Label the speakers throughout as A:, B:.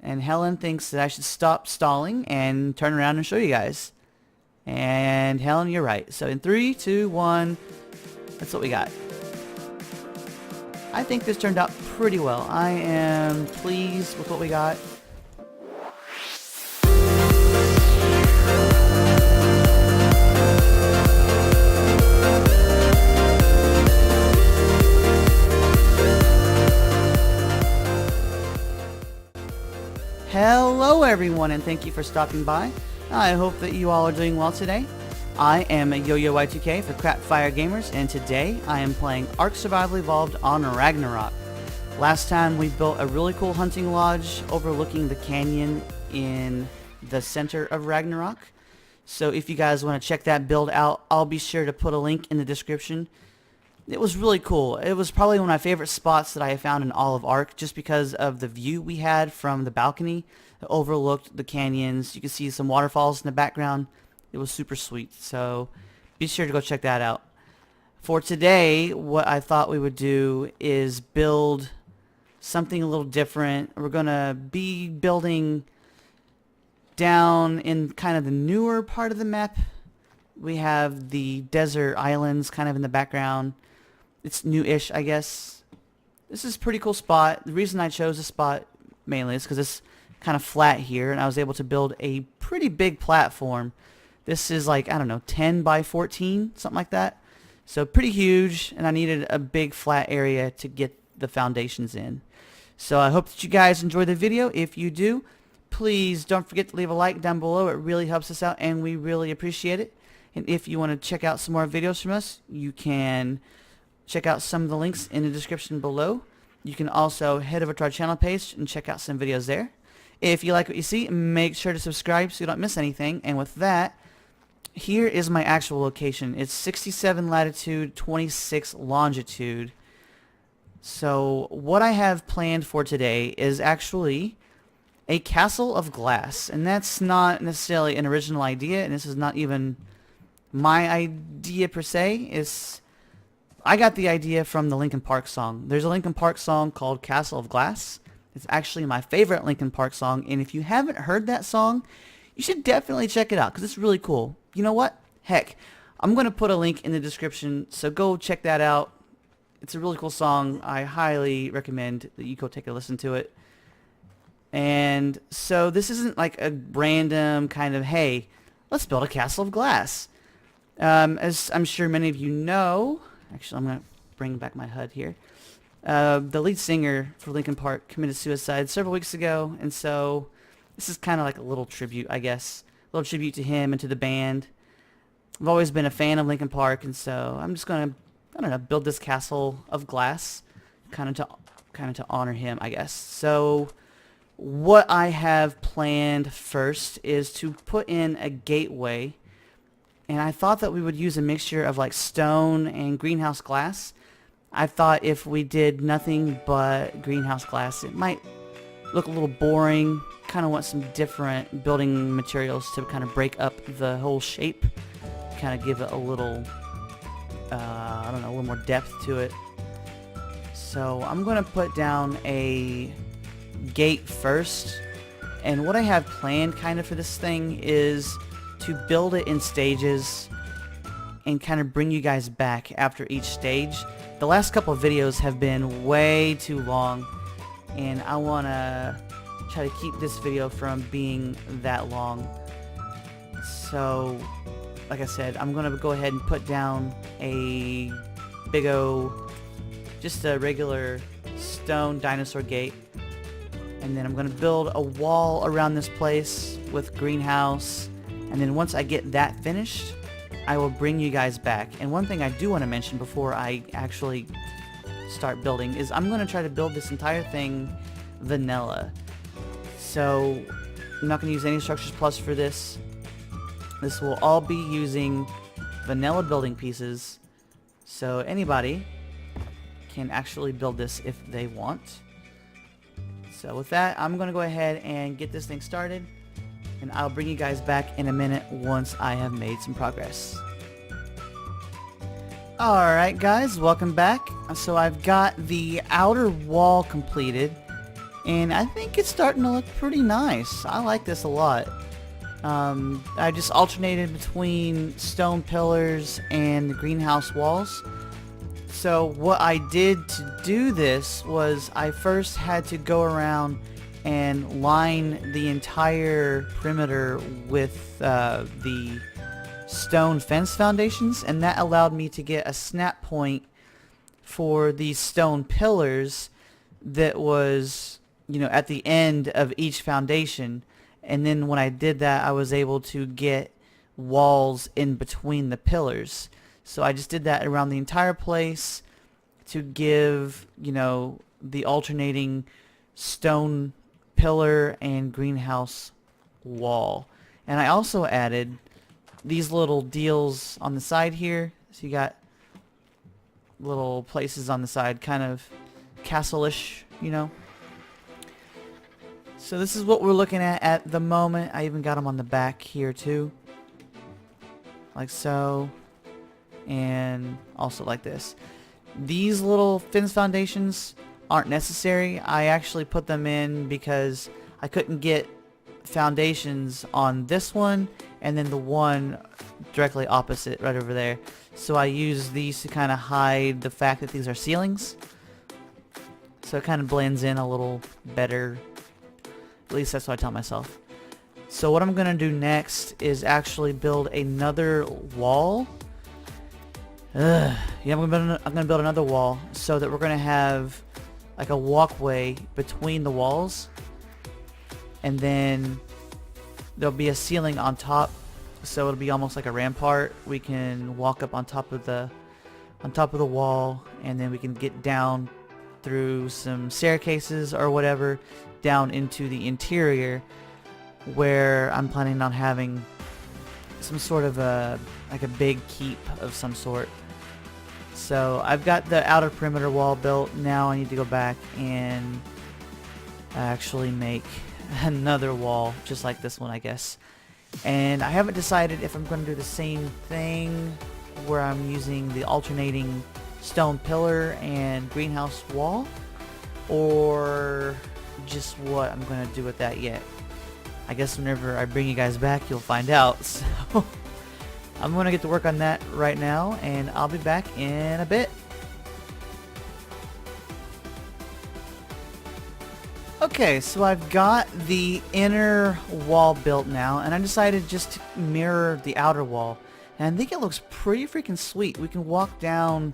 A: And Helen thinks that I should stop stalling and turn around and show you guys. And Helen, you're right. So in 3, 2, 1, that's what we got. I think this turned out pretty well. I am pleased with what we got. Hello everyone, and thank you for stopping by. I hope that you all are doing well today. I am Yo-Yo Y2K for Crapfire Gamers, and today I am playing Ark Survival Evolved on Ragnarok. Last time we built a really cool hunting lodge overlooking the canyon in the center of Ragnarok. So if you guys want to check that build out, I'll be sure to put a link in the description. It was really cool. It was probably one of my favorite spots that I have found in all of Ark, just because of the view we had from the balcony that overlooked the canyons. You could see some waterfalls in the background. It was super sweet, so be sure to go check that out. For today, what I thought we would do is build something a little different. We're going to be building down in kind of the newer part of the map. We have the desert islands kind of in the background. It's new-ish, I guess. This is a pretty cool spot. The reason I chose this spot mainly is because it's kind of flat here, and I was able to build a pretty big platform. This is like, I don't know, 10 by 14, something like that. So pretty huge, and I needed a big flat area to get the foundations in. So I hope that you guys enjoy the video. If you do, please don't forget to leave a like down below. It really helps us out, and we really appreciate it. And if you want to check out some more videos from us, you can check out some of the links in the description below. You can also head over to our channel page and check out some videos there. If you like what you see, make sure to subscribe so you don't miss anything. And with that, here is my actual location. It's 67 latitude, 26 longitude. So what I have planned for today is actually a castle of glass. And that's not necessarily an original idea, and this is not even my idea per se. I got the idea from the Linkin Park song. There's a Linkin Park song called Castle of Glass. It's actually my favorite Linkin Park song, and if you haven't heard that song, you should definitely check it out because it's really cool. You know what? Heck, I'm going to put a link in the description, so go check that out. It's a really cool song. I highly recommend that you go take a listen to it. And so this isn't like a random kind of, hey, let's build a castle of glass. As I'm sure many of you know, actually I'm going to bring back my HUD here. The lead singer for Linkin Park committed suicide several weeks ago, and so this is kind of like a little tribute, I guess. A little tribute to him and to the band. I've always been a fan of Linkin Park, and so I'm just going to, I don't know, build this castle of glass kind of to honor him, I guess. So what I have planned first is to put in a gateway. And I thought that we would use a mixture of like stone and greenhouse glass. I thought if we did nothing but greenhouse glass, it might look a little boring. Kind of want some different building materials to kind of break up the whole shape. Kind of give it a little, I don't know, a little more depth to it. So I'm going to put down a gate first. And what I have planned kind of for this thing is to build it in stages and kind of bring you guys back after each stage. The last couple of videos have been way too long, and I want to try to keep this video from being that long. So, like I said, I'm going to go ahead and put down a big just a regular stone dinosaur gate. And then I'm going to build a wall around this place with greenhouse. And then once I get that finished, I will bring you guys back. And one thing I do want to mention before I actually start building is I'm going to try to build this entire thing vanilla. So I'm not going to use any Structures Plus for this. This will all be using vanilla building pieces. So anybody can actually build this if they want. So with that, I'm going to go ahead and get this thing started. And I'll bring you guys back in a minute once I have made some progress. Alright guys, welcome back. So I've got the outer wall completed. and I think it's starting to look pretty nice. I like this a lot. I just alternated between stone pillars and the greenhouse walls. So what I did to do this was I first had to go around and line the entire perimeter with the stone fence foundations, and that allowed me to get a snap point for these stone pillars that was, you know, at the end of each foundation. And then when I did that, I was able to get walls in between the pillars. So I just did that around the entire place to give, you know, the alternating stone pillar and greenhouse wall. And I also added these little deals on the side here. So you got little places on the side, kind of castle-ish, you know. So this is what we're looking at the moment. I even got them on the back here too, like so, and also like this. These little fence foundations aren't necessary. I actually put them in because I couldn't get foundations on this one and then the one directly opposite right over there. So I use these to kind of hide the fact that these are ceilings. So it kind of blends in a little better. At least that's what I tell myself. So what I'm going to do next is actually build another wall. Yeah, I'm going to build another wall so that we're going to have like a walkway between the walls. And then there'll be a ceiling on top, so it'll be almost like a rampart. We can walk up on top of the wall, and then we can get down through some staircases or whatever down into the interior, where I'm planning on having some sort of like a big keep of some sort. So I've got the outer perimeter wall built. Now I need to go back and actually make another wall just like this one, I guess. And I haven't decided if I'm going to do the same thing where I'm using the alternating stone pillar and greenhouse wall, or just what I'm going to do with that yet. I guess whenever I bring you guys back, you'll find out. So I'm going to get to work on that right now, and I'll be back in a bit. Okay, so I've got the inner wall built now, and I decided just to mirror the outer wall. And I think it looks pretty freaking sweet. We can walk down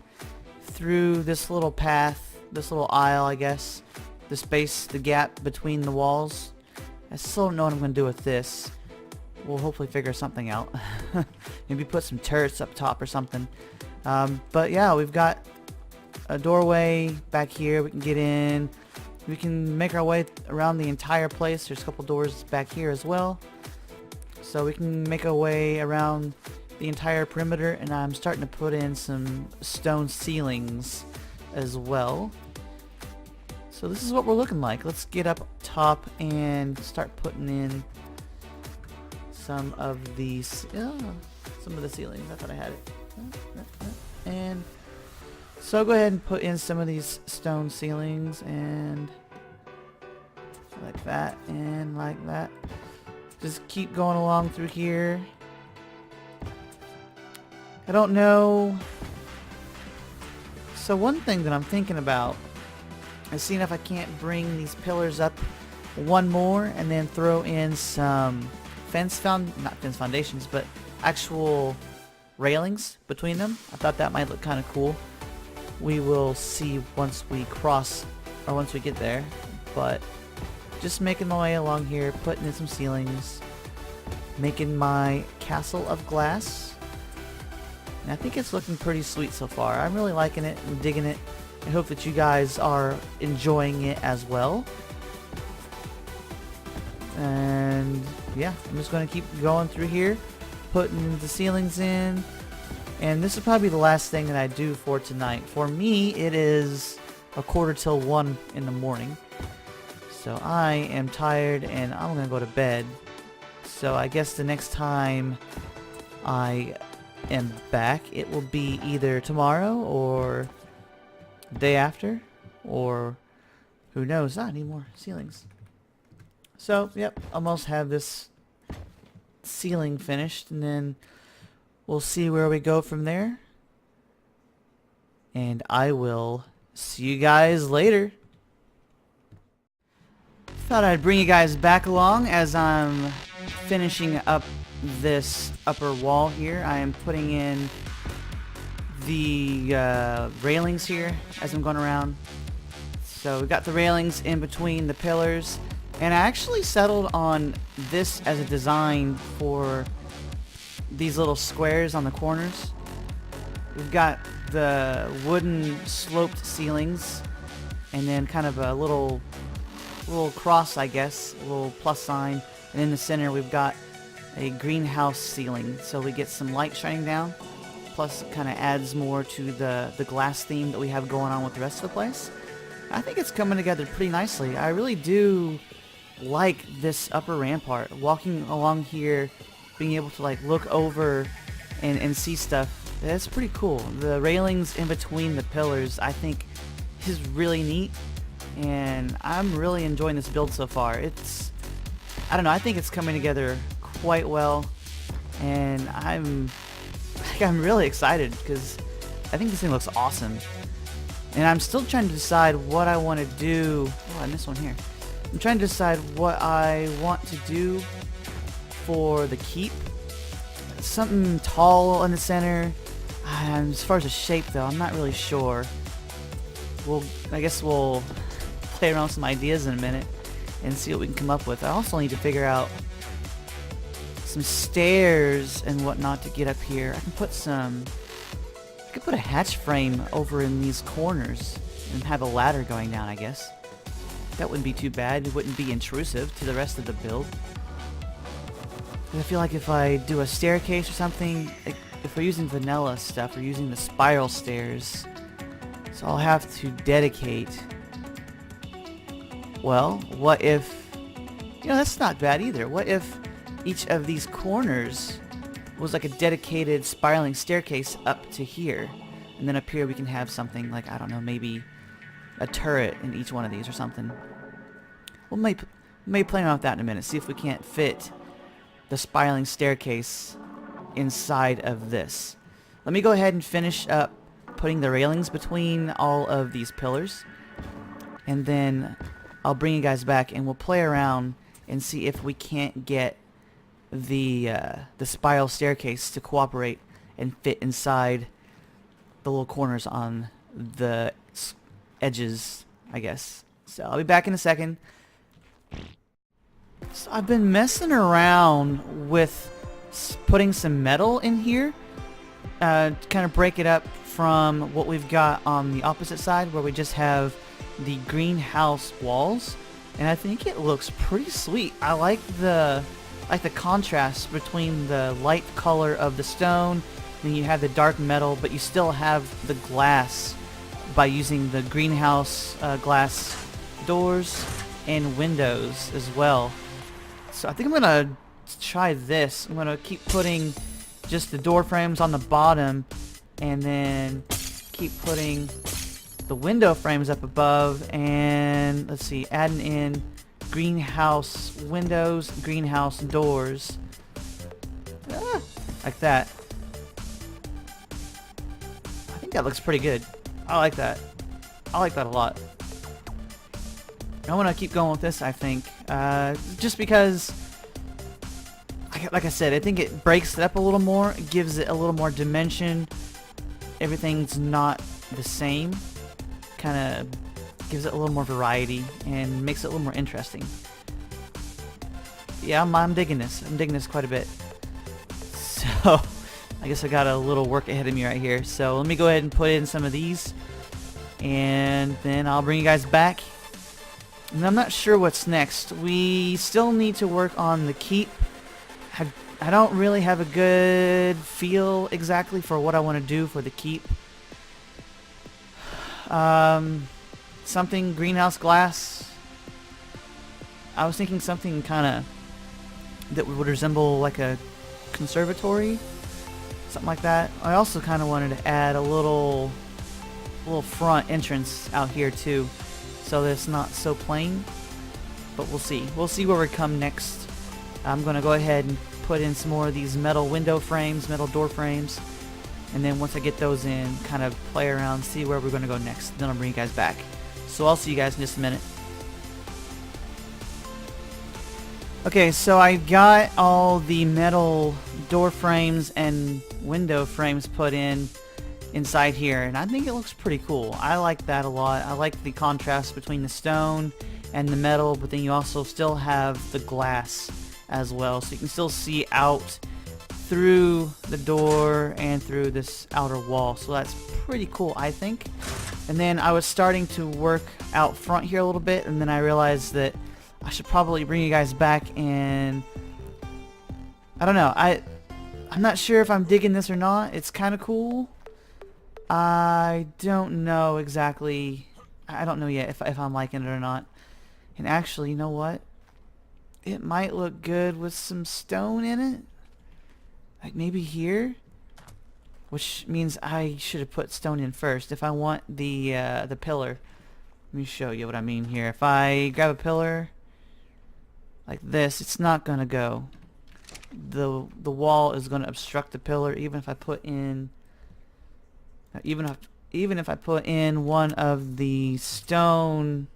A: through this little path, this little aisle, I guess. The space, the gap between the walls. I still don't know what I'm going to do with this. We'll hopefully figure something out. Maybe put some turrets up top or something. But yeah, we've got a doorway back here. We can get in. We can make our way around the entire place. There's a couple doors back here as well. So we can make our way around the entire perimeter, and I'm starting to put in some stone ceilings as well. So this is what we're looking like. Let's get up top and start putting in some of these, some of the ceilings. I thought I had it. And so I'll go ahead and put in some of these stone ceilings, and like that and like that. Just keep going along through here. I don't know. So one thing that I'm thinking about is seeing if I can't bring these pillars up one more and then throw in some not fence foundations, but actual railings between them. I thought that might look kind of cool. We will see once we cross, or once we get there. But just making my way along here, putting in some ceilings, making my castle of glass. And I think it's looking pretty sweet so far. I'm really liking it and digging it. I hope that you guys are enjoying it as well. And yeah, I'm just going to keep going through here, putting the ceilings in. And this is probably the last thing that I do for tonight. For me, it is 1:45 in the morning. So I am tired and I'm going to go to bed. So I guess the next time I am back, it will be either tomorrow or the day after, or Who knows? I need more ceilings. So, yep, almost have this ceiling finished, and then we'll see where we go from there. And I will see you guys later. Thought I'd bring you guys back along as I'm finishing up this upper wall here. I am putting in the railings here as I'm going around. So we've got the railings in between the pillars, and I actually settled on this as a design for these little squares on the corners. We've got the wooden sloped ceilings, and then kind of a little cross, I guess, a little plus sign, and in the center we've got a greenhouse ceiling, so we get some light shining down, plus it kind of adds more to the glass theme that we have going on with the rest of the place. I think it's coming together pretty nicely. I really do like this upper rampart. Walking along here, being able to like look over and see stuff, that's pretty cool. The railings in between the pillars, I think, is really neat, and I'm really enjoying this build so far. I don't know, I think it's coming together quite well, and I'm really excited because I think this thing looks awesome. And I'm still trying to decide what I want to do. Oh, I missed one here. I'm trying to decide what I want to do for the keep. Something tall in the center. As far as the shape, though, I'm not really sure. I guess we'll play around with some ideas in a minute and see what we can come up with. I also need to figure out some stairs and whatnot to get up here. I could put a hatch frame over in these corners and have a ladder going down, I guess. That wouldn't be too bad. It wouldn't be intrusive to the rest of the build. I feel like if I do a staircase or something, if we're using vanilla stuff, we're using the spiral stairs, so I'll have to dedicate. Well, what if, that's not bad either. What if each of these corners was like a dedicated spiraling staircase up to here, and then up here we can have something like, I don't know, maybe a turret in each one of these or something. We'll may play around with that in a minute, see if we can't fit the spiraling staircase inside of this. Let me go ahead and finish up putting the railings between all of these pillars, and then I'll bring you guys back and we'll play around and see if we can't get the spiral staircase to cooperate and fit inside the little corners on the edges, I guess. So I'll be back in a second. So I've been messing around with putting some metal in here, kind of break it up from what we've got on the opposite side where we just have the greenhouse walls, and I think it looks pretty sweet. I like the contrast between the light color of the stone, and you have the dark metal, but you still have the glass by using the greenhouse glass doors and windows as well. So I think I'm gonna try this. I'm gonna keep putting just the door frames on the bottom, and then keep putting the window frames up above, and let's see, adding in greenhouse windows, greenhouse doors, like that. I think that looks pretty good. I like that. I like that a lot. I want to keep going with this, I think, just because, like I said, I think it breaks it up a little more. It gives it a little more dimension. Everything's not the same. Kind of gives it a little more variety and makes it a little more interesting. Yeah, I'm digging this. I'm digging this quite a bit. So, I guess I got a little work ahead of me right here. So let me go ahead and put in some of these, and then I'll bring you guys back. And I'm not sure what's next. We still need to work on the keep. I don't really have a good feel exactly for what I want to do for the keep. Something greenhouse glass. I was thinking something kind of that would resemble like a conservatory, something like that. I also kind of wanted to add a little front entrance out here too. so that it's not so plain. But we'll see. We'll see where we come next. I'm going to go ahead and put in some more of these metal window frames, metal door frames. And then once I get those in, kind of play around, see where we're going to go next. Then I'll bring you guys back. So I'll see you guys in just a minute. Okay, so I got all the metal door frames and window frames put in inside here, and I think it looks pretty cool. I like that a lot. I like the contrast between the stone and the metal, but then you also still have the glass as well, so you can still see out through the door and through this outer wall. So that's pretty cool, I think. And then I was starting to work out front here a little bit, and then I realized that I should probably bring you guys back, and I don't know, I'm not sure if I'm digging this or not. It's kind of cool. I don't know exactly. I don't know yet if I'm liking it or not. And actually, you know what? It might look good with some stone in it. Like maybe here, which means I should have put stone in first. If I want the pillar, let me show you what I mean here. If I grab a pillar like this, it's not gonna go. The wall is gonna obstruct the pillar, even if I put in even if I put in one of the stone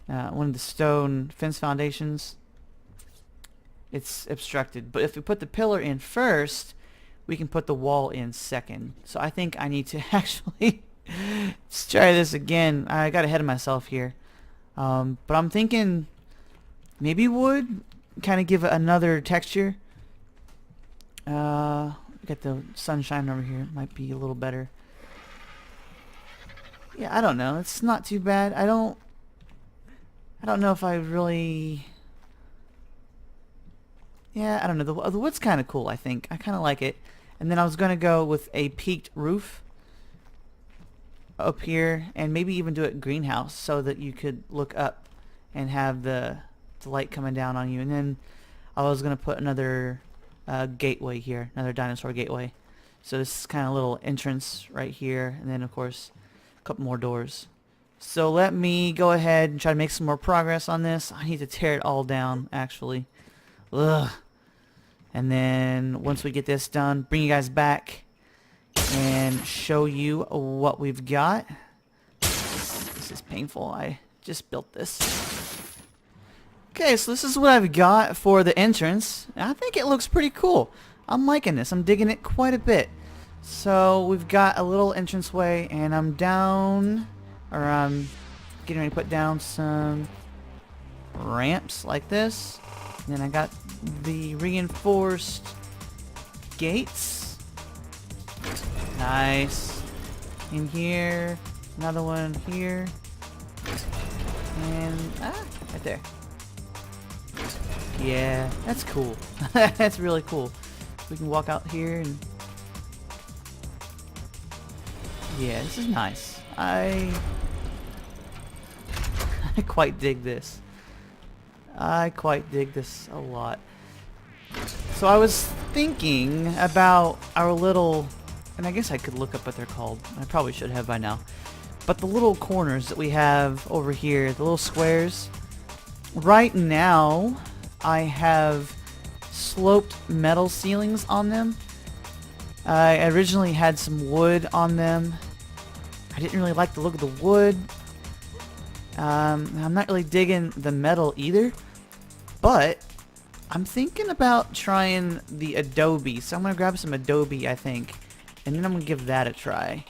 A: fence foundations. It's obstructed. But if we put the pillar in first, we can put the wall in second. So I think I need to actually let's try this again. I got ahead of myself here. But I'm thinking maybe wood, kind of give it another texture. Get the sunshine over here. It might be a little better. Yeah, I don't know. It's not too bad. I don't know if I really... Yeah, I don't know. The wood's kind of cool, I think. I kind of like it. And then I was going to go with a peaked roof up here, and maybe even do it greenhouse so that you could look up and have the light coming down on you. And then I was going to put another gateway here, another dinosaur gateway. So this is kind of a little entrance right here, and then of course a couple more doors. So let me go ahead and try to make some more progress on this. I need to tear it all down, actually. Ugh. And then once we get this done, bring you guys back and show you what we've got. This is painful. I just built this. Okay, so this is what I've got for the entrance. I think it looks pretty cool. I'm liking this. I'm digging it quite a bit. So we've got a little entranceway, and I'm getting ready to put down some ramps like this. And then I got the reinforced gates. Nice. In here, another one here, and right there. Yeah, that's cool. That's really cool. We can walk out here and yeah, this is nice. I quite dig this. I quite dig this a lot. So I was thinking about our little, and I guess I could look up what they're called. I probably should have by now. But the little corners that we have over here, the little squares. Right now, I have sloped metal ceilings on them. I originally had some wood on them. I didn't really like the look of the wood. I'm not really digging the metal either, but I'm thinking about trying the adobe. So I'm going to grab some adobe, I think, and then I'm going to give that a try.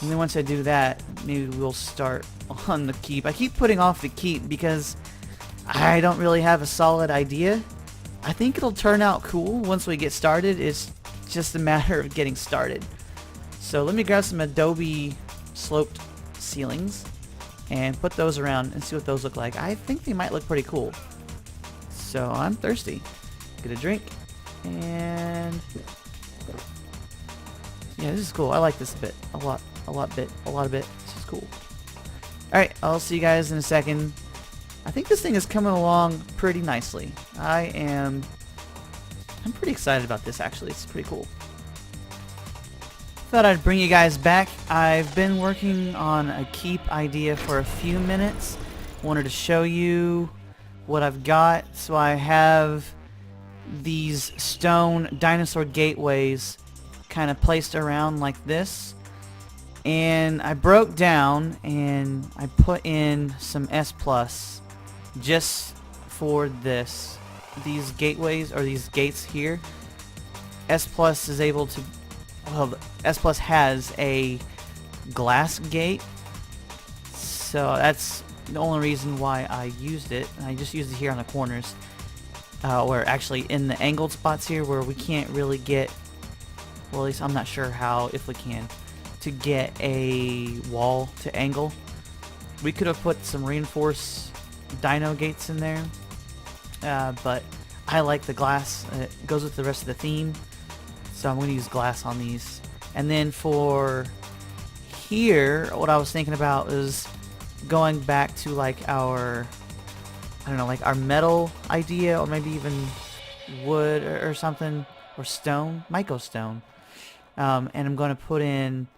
A: And then once I do that, maybe we'll start on the keep. I keep putting off the keep because I don't really have a solid idea. I think it'll turn out cool once we get started. It's just a matter of getting started. So let me grab some adobe sloped ceilings and put those around and see what those look like. I think they might look pretty cool. So I'm thirsty. Get a drink. And yeah, this is cool. I like this a bit. A lot of bit. This is cool. Alright, I'll see you guys in a second. I think this thing is coming along pretty nicely. I'm pretty excited about this, actually. It's pretty cool. Thought I'd bring you guys back. I've been working on a keep idea for a few minutes. Wanted to show you what I've got. So I have these stone dinosaur gateways kind of placed around like this. And I broke down and I put in some S plus just for this. These gateways, or these gates here, S plus is able to, well, S plus has a glass gate, so that's the only reason why I used it. And I just used it here on the corners, or actually in the angled spots here where we can't really get, well, at least I'm not sure how, if we can, to get a wall to angle. We could have put some reinforced dino gates in there, but I like the glass. It goes with the rest of the theme, so I'm going to use glass on these. And then for here, what I was thinking about is going back to like our, I don't know, like our metal idea, or maybe even wood or something, or stone, Myco stone. And I'm going to put in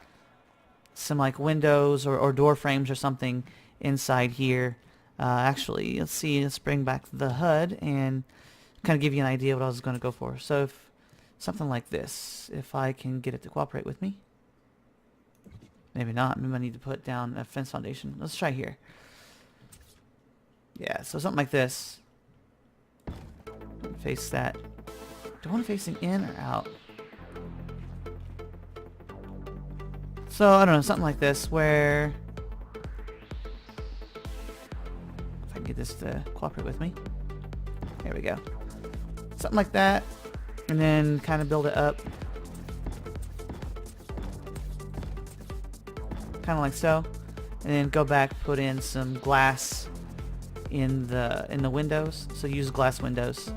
A: some like windows or door frames or something inside here. Actually, let's see, let's bring back the HUD and kind of give you an idea what I was going to go for. So if something like this, if I can get it to cooperate with me. Maybe not. Maybe I need to put down a fence foundation. Let's try here. Yeah, so something like this. Face that. Do I want to face it in or out? So, I don't know, something like this where, if I can get this to cooperate with me. There we go. Something like that. And then kind of build it up. Kind of like so. And then go back, put in some glass in the windows. So use glass windows.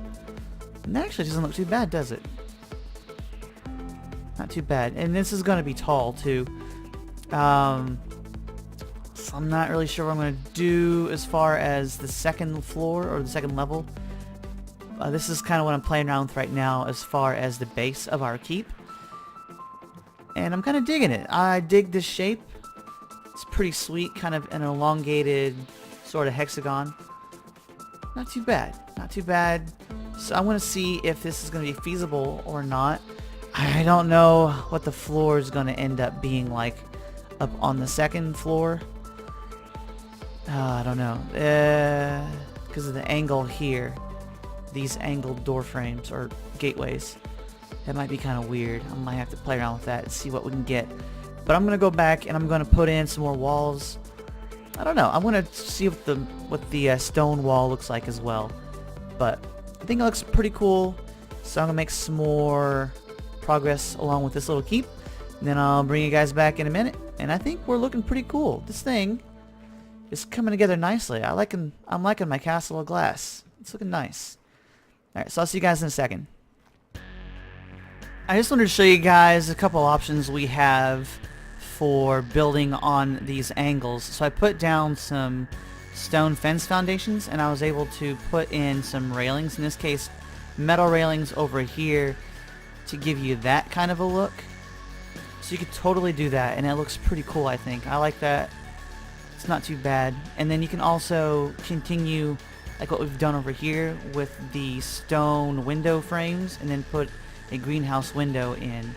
A: And that actually doesn't look too bad, does it? Not too bad. And this is going to be tall too. So I'm not really sure what I'm going to do as far as the second floor or the second level. This is kind of what I'm playing around with right now as far as the base of our keep. And I'm kind of digging it. I dig this shape. It's pretty sweet, kind of an elongated sort of hexagon. Not too bad. Not too bad. So I want to see if this is going to be feasible or not. I don't know what the floor is going to end up being like up on the second floor. I don't know. Because of the angle here. These angled door frames or gateways. That might be kind of weird. I might have to play around with that and see what we can get. But I'm going to go back and I'm going to put in some more walls. I don't know. I want to see what the stone wall looks like as well. But I think it looks pretty cool. So I'm going to make some more progress along with this little keep. And then I'll bring you guys back in a minute. And I think we're looking pretty cool. This thing is coming together nicely. I'm liking my castle of glass. It's looking nice. Alright, so I'll see you guys in a second. I just wanted to show you guys a couple options we have for building on these angles. So I put down some stone fence foundations and I was able to put in some railings, in this case metal railings over here, to give you that kind of a look. So you could totally do that and it looks pretty cool, I think. I like that. It's not too bad. And then you can also continue like what we've done over here with the stone window frames and then put a greenhouse window in.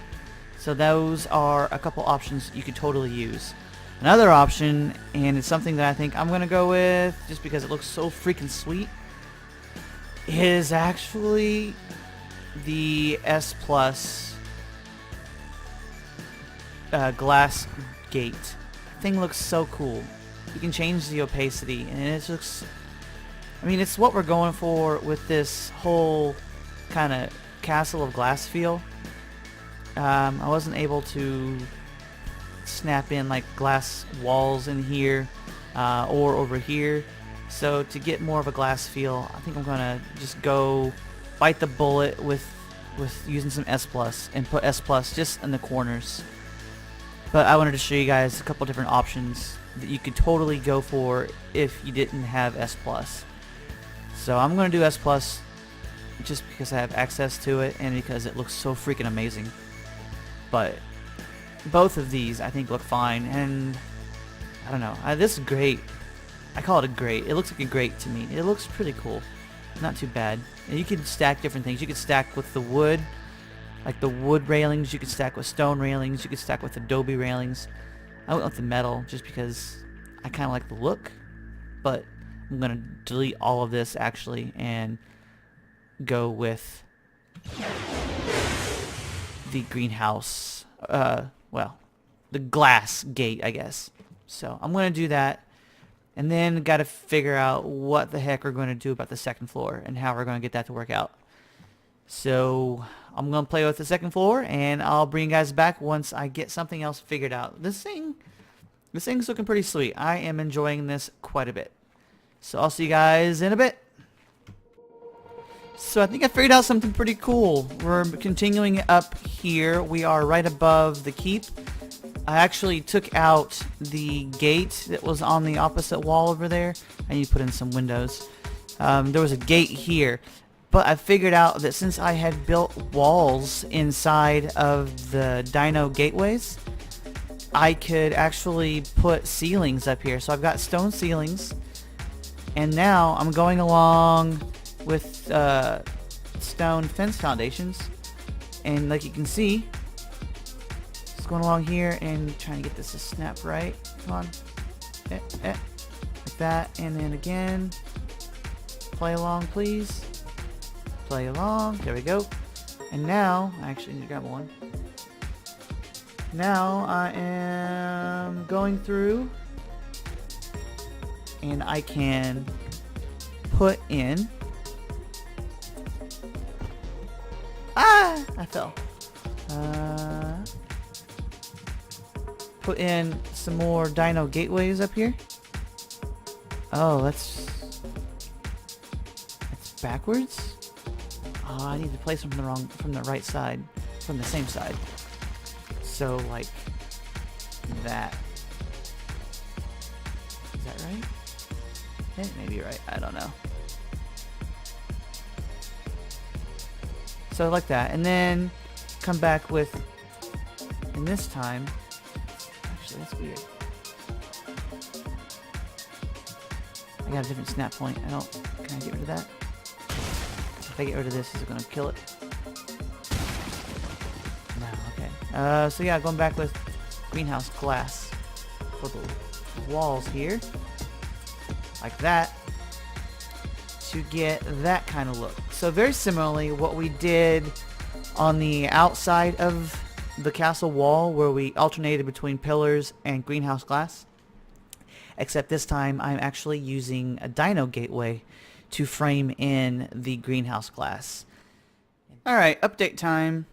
A: So those are a couple options you could totally use. Another option, and it's something that I think I'm going to go with just because it looks so freaking sweet, is actually the S plus glass gate. Thing looks so cool. You can change the opacity and it looks, I mean, it's what we're going for with this whole kind of castle of glass feel. I wasn't able to snap in like glass walls in here or over here, so to get more of a glass feel, I think I'm gonna just go bite the bullet with using some S plus and put S plus just in the corners. But I wanted to show you guys a couple different options that you could totally go for if you didn't have S plus. So I'm gonna do S plus just because I have access to it and because it looks so freaking amazing. But both of these I think look fine, and I don't know. This grate, I call it a grate. It looks like a grate to me. It looks pretty cool. Not too bad. And you can stack different things. You could stack with the wood, like the wood railings. You could stack with stone railings. You could stack with adobe railings. I went with the metal just because I kind of like the look, but I'm going to delete all of this actually and go with the greenhouse, well, the glass gate, I guess. So I'm going to do that, and then got to figure out what the heck we're going to do about the second floor and how we're going to get that to work out. So I'm going to play with the second floor, and I'll bring you guys back once I get something else figured out. This thing's looking pretty sweet. I am enjoying this quite a bit. So I'll see you guys in a bit. So I think I figured out something pretty cool. We're continuing up here. We are right above the keep. I actually took out the gate that was on the opposite wall over there. I need to put in some windows. There was a gate here, but I figured out that since I had built walls inside of the dino gateways, I could actually put ceilings up here. So I've got stone ceilings, and now I'm going along with stone fence foundations, and like you can see, going along here and trying to get this to snap right. Come on. Like that. And then again. Play along, please. Play along. There we go. And now, I actually need to grab one. Now I am going through, and I can put in. Ah! I fell. Put in some more dino gateways up here. Oh, that's backwards. Oh, I need to place them from the right side, from the same side. So like that. Is that right? It may be right. I don't know. So like that, and then come back with, and this time. That's weird. I got a different snap point. Can I get rid of that? If I get rid of this, is it going to kill it? No, okay. So yeah, going back with greenhouse glass for the walls here. Like that. To get that kind of look. So very similarly, what we did on the outside of the castle wall, where we alternated between pillars and greenhouse glass, except this time I'm actually using a dino gateway to frame in the greenhouse glass. Alright, update time.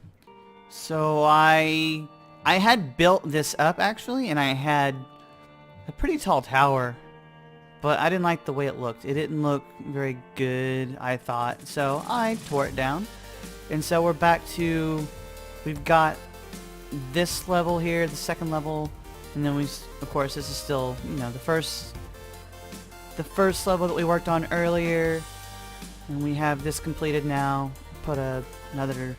A: So I had built this up actually, and I had a pretty tall tower, but I didn't like the way it looked. It didn't look very good, I thought, so I tore it down. And so we're back to, we've got this level here, the second level, and then of course this is still, you know, the first level that we worked on earlier, and we have this completed now. Put another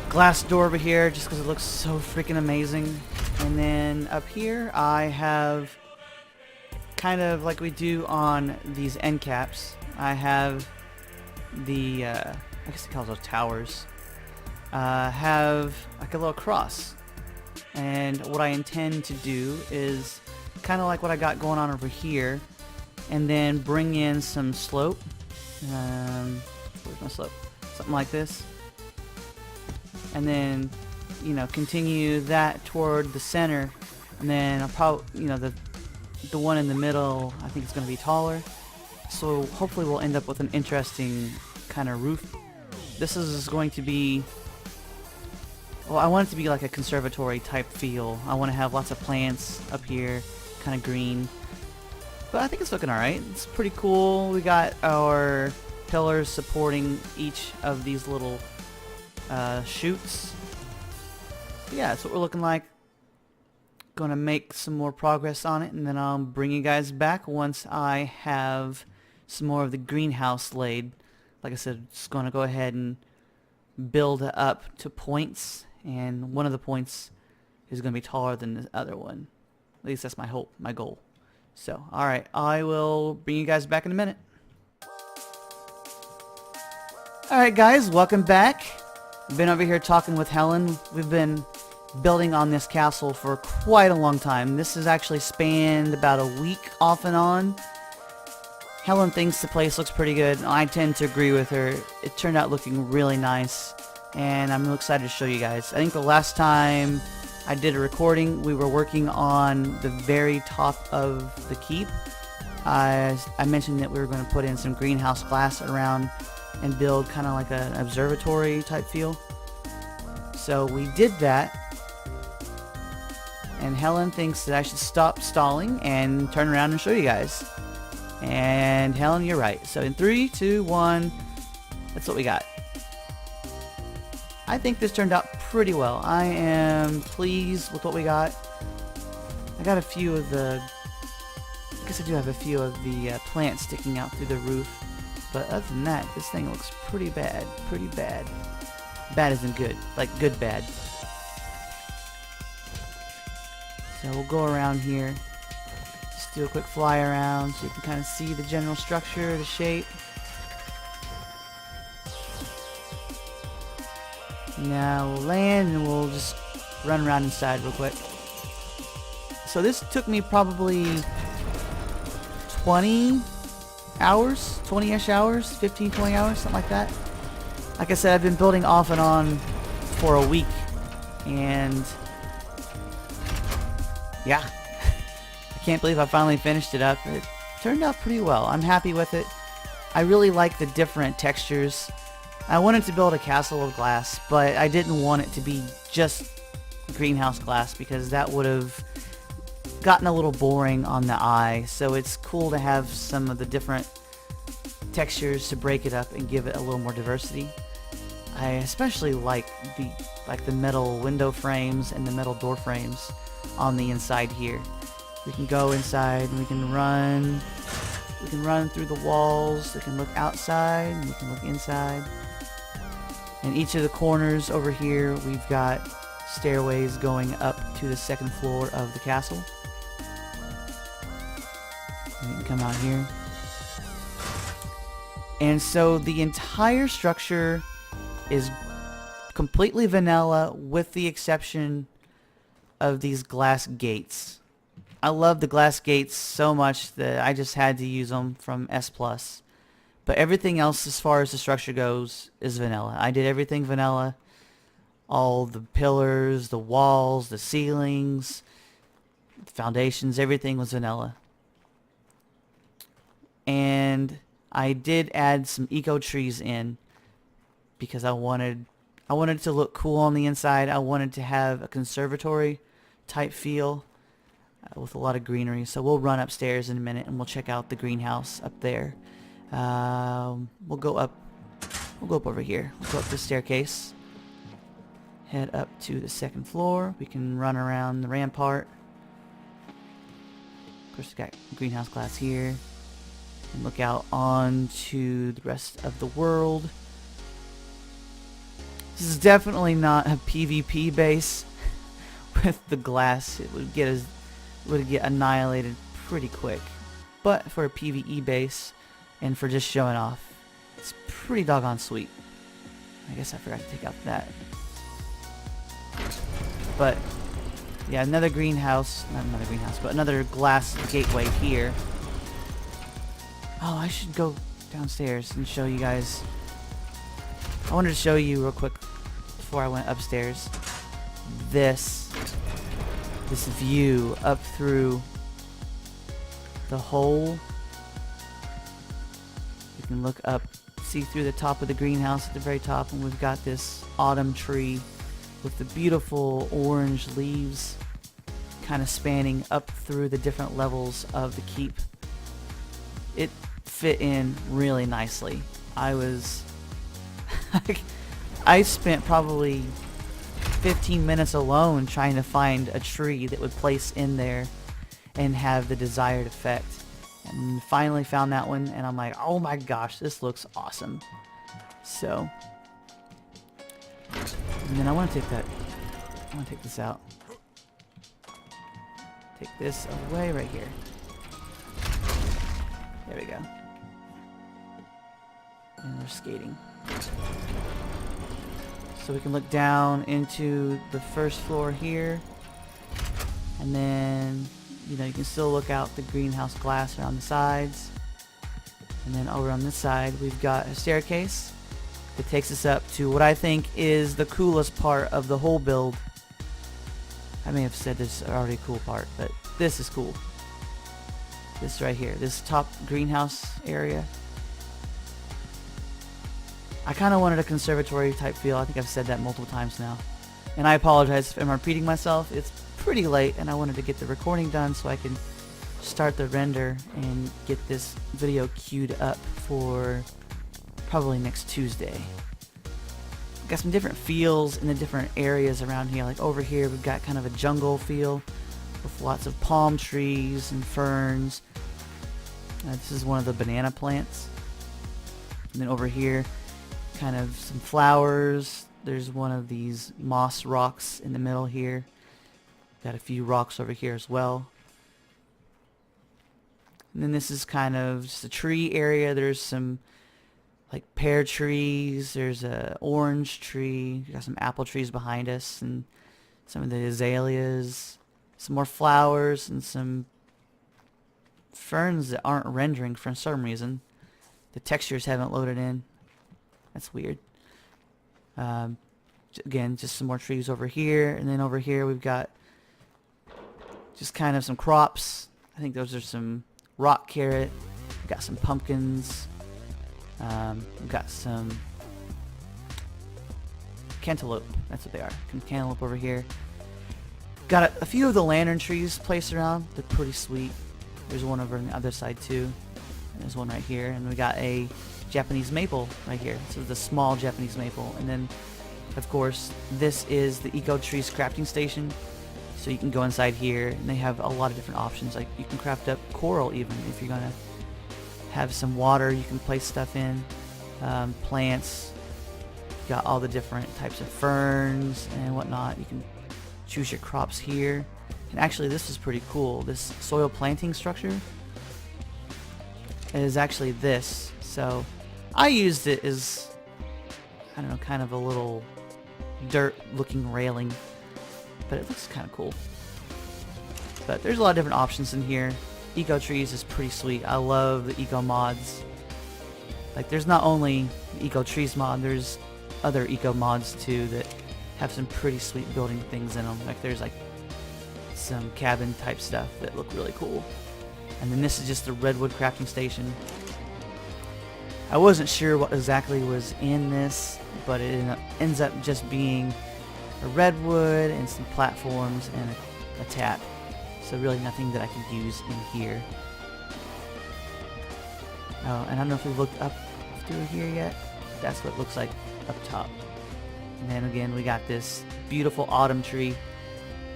A: glass door over here just because it looks so freaking amazing. And then up here I have, kind of like we do on these end caps, I have the I guess they call those towers, have like a little cross. And what I intend to do is kind of like what I got going on over here, and then bring in some slope. Where's my slope? Something like this. And then, you know, continue that toward the center, and then I'll probably, you know, the one in the middle, I think it's going to be taller. So hopefully we'll end up with an interesting kind of roof. This is going to be, well, I want it to be like a conservatory type feel. I want to have lots of plants up here, kind of green. But I think it's looking alright. It's pretty cool. We got our pillars supporting each of these little chutes. But yeah, that's what we're looking like. Gonna make some more progress on it, and then I'll bring you guys back once I have some more of the greenhouse laid. Like I said, just gonna go ahead and build up to points, and one of the points is going to be taller than the other one. At least that's my hope, my goal. So, alright, I will bring you guys back in a minute. Alright guys, welcome back. I've been over here talking with Helen. We've been building on this castle for quite a long time. This has actually spanned about a week off and on. Helen thinks the place looks pretty good. I tend to agree with her. It turned out looking really nice, and I'm real excited to show you guys. I think the last time I did a recording, we were working on the very top of the keep. I mentioned that we were going to put in some greenhouse glass around and build kind of like an observatory type feel. So we did that, and Helen thinks that I should stop stalling and turn around and show you guys. And Helen, you're right. So in 3, 2, 1, that's what we got. I think this turned out pretty well. I am pleased with what we got. I got a few of the... I guess I do have a few of the plants sticking out through the roof. But other than that, this thing looks pretty bad. Pretty bad. Bad isn't good. Like, good bad. So we'll go around here. Just do a quick fly around so you can kind of see the general structure, the shape. Now we'll land and we'll just run around inside real quick. So this took me probably 20 hours, 20-ish hours, 15, 20 hours, something like that. Like I said, I've been building off and on for a week, and yeah, I can't believe I finally finished it up. It turned out pretty well. I'm happy with it. I really like the different textures. I wanted to build a castle of glass, but I didn't want it to be just greenhouse glass because that would have gotten a little boring on the eye. So it's cool to have some of the different textures to break it up and give it a little more diversity. I especially like the metal window frames and the metal door frames on the inside here. We can go inside and we can run through the walls. We can look outside and we can look inside. And each of the corners over here, we've got stairways going up to the second floor of the castle. And you can come out here. And so the entire structure is completely vanilla with the exception of these glass gates. I love the glass gates so much that I just had to use them from S+. But everything else as far as the structure goes is vanilla. I did everything vanilla. All the pillars, the walls, the ceilings, the foundations, everything was vanilla. And I did add some eco trees in because I wanted it to look cool on the inside. I wanted to have a conservatory type feel with a lot of greenery. So we'll run upstairs in a minute and we'll check out the greenhouse up there. We'll go up over here. We'll go up the staircase. Head up to the second floor. We can run around the rampart. Of course, we got greenhouse glass here. And look out onto the rest of the world. This is definitely not a PvP base. With the glass, it would get annihilated pretty quick. But for a PvE base, and for just showing off, it's pretty doggone sweet. I guess I forgot to take out that. But yeah, another greenhouse, not another greenhouse, but another glass gateway here. Oh, I should go downstairs and show you guys. I wanted to show you real quick before I went upstairs. This view up through the hole. You can look up, see through the top of the greenhouse at the very top, and we've got this autumn tree with the beautiful orange leaves kind of spanning up through the different levels of the keep. It fit in really nicely. I spent probably 15 minutes alone trying to find a tree that would place in there and have the desired effect. And finally found that one, and I'm like, oh my gosh, this looks awesome. So, and then I want to take this out. Take this away right here. There we go. And we're skating. So we can look down into the first floor here. And then, you know, you can still look out the greenhouse glass around the sides. And then over on this side, we've got a staircase that takes us up to what I think is the coolest part of the whole build. I may have said this is already a cool part, but this is cool. This right here, this top greenhouse area. I kind of wanted a conservatory type feel. I think I've said that multiple times now. And I apologize if I'm repeating myself. It's pretty late and I wanted to get the recording done so I can start the render and get this video queued up for probably next Tuesday. We've got some different feels in the different areas around here. Like over here we've got kind of a jungle feel with lots of palm trees and ferns. This is one of the banana plants. And then over here, kind of some flowers. There's one of these moss rocks in the middle here. Got a few rocks over here as well. And then this is kind of just a tree area. There's some like pear trees. There's a orange tree. Got some apple trees behind us and some of the azaleas. Some more flowers and some ferns that aren't rendering for some reason. The textures haven't loaded in. That's weird. Again, just some more trees over here. And then over here we've got just kind of some crops. I think those are some rock carrot. We've got some pumpkins. We've got some cantaloupe. That's what they are. Cantaloupe over here. Got a few of the lantern trees placed around. They're pretty sweet. There's one over on the other side too. And there's one right here. And we got a Japanese maple right here. So the small Japanese maple. And then, of course, this is the Eco Trees crafting station. So you can go inside here, and they have a lot of different options. Like you can craft up coral even if you're gonna have some water. You can place stuff in plants. You got all the different types of ferns and whatnot. You can choose your crops here. And actually, this is pretty cool. This soil planting structure is actually this. So I used it as, I don't know, kind of a little dirt-looking railing. But it looks kind of cool. But there's a lot of different options in here. Eco Trees is pretty sweet. I love the eco mods. Like there's not only the Eco Trees mod, there's other eco mods too that have some pretty sweet building things in them. Like there's like some cabin type stuff that look really cool. And then this is just the redwood crafting station. I wasn't sure what exactly was in this, but it ends up just being a redwood and some platforms and a tap. So really nothing that I could use in here. Oh, and I don't know if we've looked up through here yet. That's what it looks like up top. And then again we got this beautiful autumn tree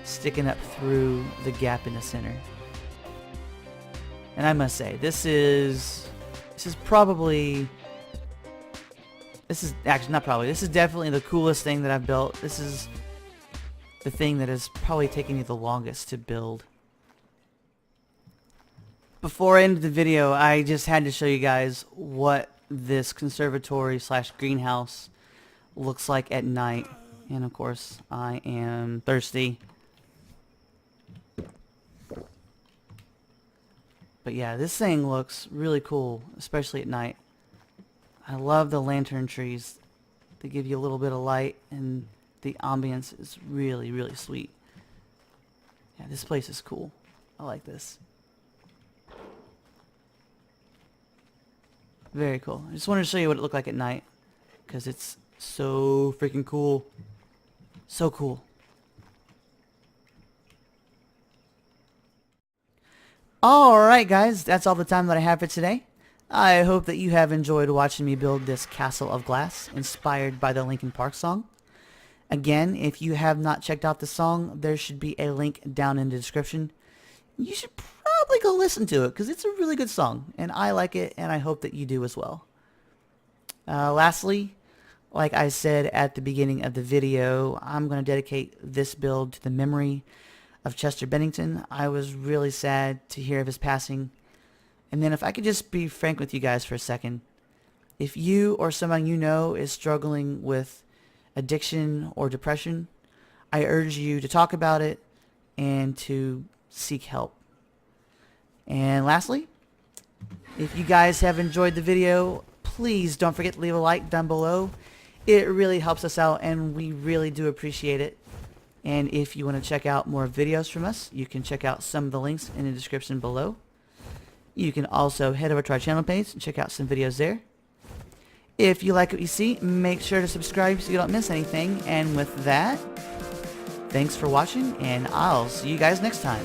A: sticking up through the gap in the center. And I must say, this is definitely the coolest thing that I've built. This is the thing that has probably taken me the longest to build. Before I ended the video, I just had to show you guys what this conservatory slash greenhouse looks like at night. And of course, I am thirsty. But yeah, this thing looks really cool, especially at night. I love the lantern trees. They give you a little bit of light, and the ambience is really, really sweet. Yeah, this place is cool. I like this. Very cool. I just wanted to show you what it looked like at night, because it's so freaking cool. So cool. Alright guys, that's all the time that I have for today. I hope that you have enjoyed watching me build this castle of glass inspired by the Linkin Park song. Again, if you have not checked out the song, there should be a link down in the description. You should probably go listen to it because it's a really good song and I like it and I hope that you do as well. Lastly, like I said at the beginning of the video, I'm going to dedicate this build to the memory of Chester Bennington. I was really sad to hear of his passing. And then if I could just be frank with you guys for a second. If you or someone you know is struggling with addiction or depression, I urge you to talk about it and to seek help. And lastly, if you guys have enjoyed the video, please don't forget to leave a like down below. It really helps us out and we really do appreciate it. And if you want to check out more videos from us, you can check out some of the links in the description below. You can also head over to our channel page and check out some videos there. If you like what you see, make sure to subscribe so you don't miss anything. And with that, thanks for watching, and I'll see you guys next time.